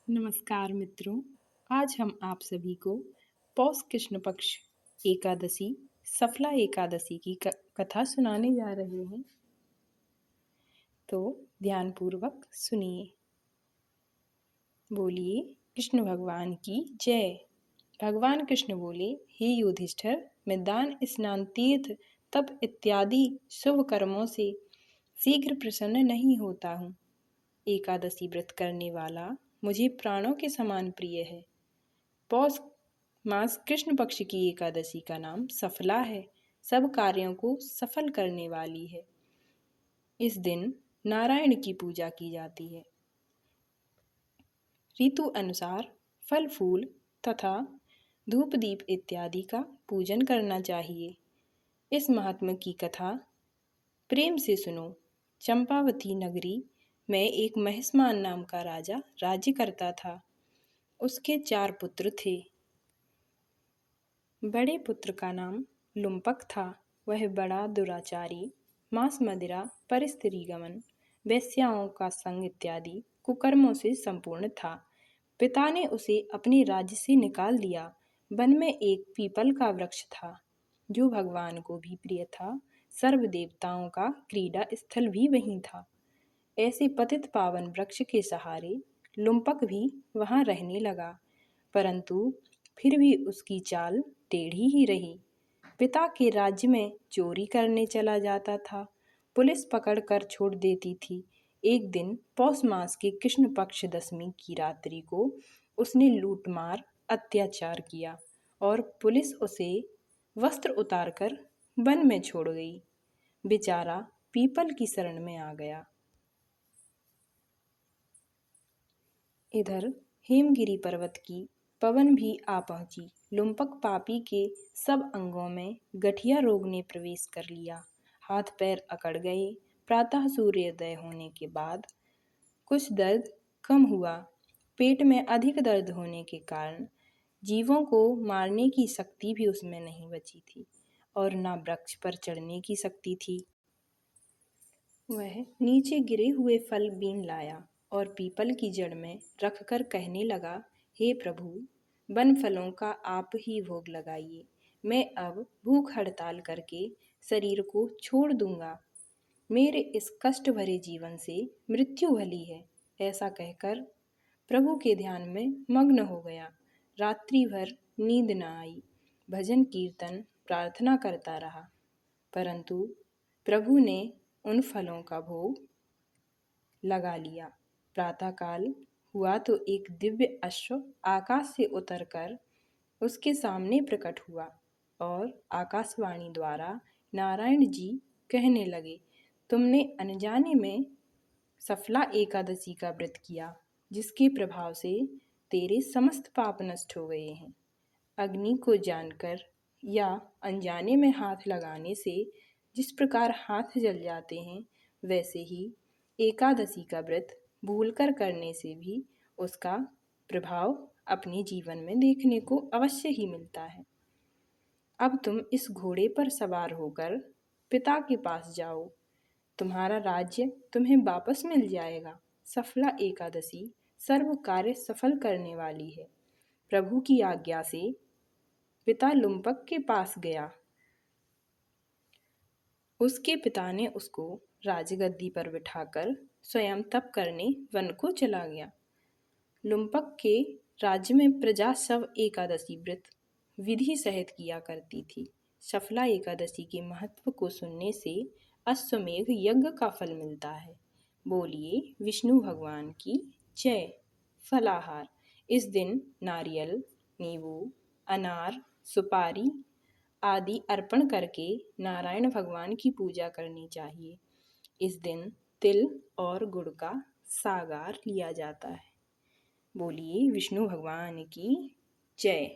नमस्कार मित्रों। आज हम आप सभी को पौष कृष्ण पक्ष एकादशी सफला एकादशी की कथा सुनाने जा रहे हैं, तो ध्यानपूर्वक सुनिए। बोलिए कृष्ण भगवान की जय। भगवान कृष्ण बोले, हे युधिष्ठिर, मैं दान, स्नान, तीर्थ, तप इत्यादि शुभ कर्मों से शीघ्र प्रसन्न नहीं होता हूँ। एकादशी व्रत करने वाला मुझे प्राणों के समान प्रिय है। पौष मास कृष्ण पक्ष की एकादशी का नाम सफला है, सब कार्यों को सफल करने वाली है। इस दिन नारायण की पूजा की जाती है। ऋतु अनुसार फल फूल तथा धूप दीप इत्यादि का पूजन करना चाहिए। इस महात्मा की कथा प्रेम से सुनो। चंपावती नगरी में एक महिष्मान नाम का राजा राज्य करता था। उसके 4 पुत्र थे। बड़े पुत्र का नाम लुम्पक था। वह बड़ा दुराचारी, मांस मदिरा, परस्त्री गमन, वेश्याओं का संग इत्यादि कुकर्मों से संपूर्ण था। पिता ने उसे अपने राज्य से निकाल दिया। वन में एक पीपल का वृक्ष था जो भगवान को भी प्रिय था। सर्व देवताओं का क्रीड़ा स्थल भी वहीं था। ऐसे पतित पावन वृक्ष के सहारे लुम्पक भी वहां रहने लगा, परंतु फिर भी उसकी चाल टेढ़ी ही रही। पिता के राज्य में चोरी करने चला जाता था। पुलिस पकड़ कर छोड़ देती थी। एक दिन पौष मास के कृष्ण पक्ष दशमी की रात्रि को उसने लूटमार अत्याचार किया और पुलिस उसे वस्त्र उतारकर वन में छोड़ गई। बेचारा पीपल की शरण में आ गया। इधर हेमगिरी पर्वत की पवन भी आ पहुंची। लुम्पक पापी के सब अंगों में गठिया रोग ने प्रवेश कर लिया। हाथ पैर अकड़ गए। प्रातः सूर्योदय होने के बाद कुछ दर्द कम हुआ। पेट में अधिक दर्द होने के कारण जीवों को मारने की शक्ति भी उसमें नहीं बची थी और ना वृक्ष पर चढ़ने की शक्ति थी। वह नीचे गिरे हुए फल बीन लाया और पीपल की जड़ में रखकर कहने लगा, हे प्रभु, वन फलों का आप ही भोग लगाइए। मैं अब भूख हड़ताल करके शरीर को छोड़ दूंगा। मेरे इस कष्ट भरे जीवन से मृत्यु भली है। ऐसा कहकर प्रभु के ध्यान में मग्न हो गया। रात्रि भर नींद न आई। भजन कीर्तन प्रार्थना करता रहा, परंतु प्रभु ने उन फलों का भोग लगा लिया। प्रातःकाल हुआ तो एक दिव्य अश्व आकाश से उतरकर उसके सामने प्रकट हुआ और आकाशवाणी द्वारा नारायण जी कहने लगे, तुमने अनजाने में सफला एकादशी का व्रत किया, जिसके प्रभाव से तेरे समस्त पाप नष्ट हो गए हैं। अग्नि को जानकर या अनजाने में हाथ लगाने से जिस प्रकार हाथ जल जाते हैं, वैसे ही एकादशी का व्रत भूलकर करने से भी उसका प्रभाव अपने जीवन में देखने को अवश्य ही मिलता है। अब तुम इस घोड़े पर सवार होकर पिता के पास जाओ। तुम्हारा राज्य तुम्हें वापस मिल जाएगा। सफला एकादशी सर्व कार्य सफल करने वाली है। प्रभु की आज्ञा से पिता लुम्पक के पास गया। उसके पिता ने उसको राजगद्दी पर बिठाकर स्वयं तप करने वन को चला गया। लुम्पक के राज्य में प्रजा सब एकादशी व्रत विधि सहित किया करती थी। सफला एकादशी के महत्व को सुनने से अश्वमेघ यज्ञ का फल मिलता है। बोलिए विष्णु भगवान की जय। फलाहार: इस दिन नारियल, नींबू, अनार, सुपारी आदि अर्पण करके नारायण भगवान की पूजा करनी चाहिए। इस दिन तिल और गुड़ का सागार लिया जाता है। बोलिए विष्णु भगवान की जय।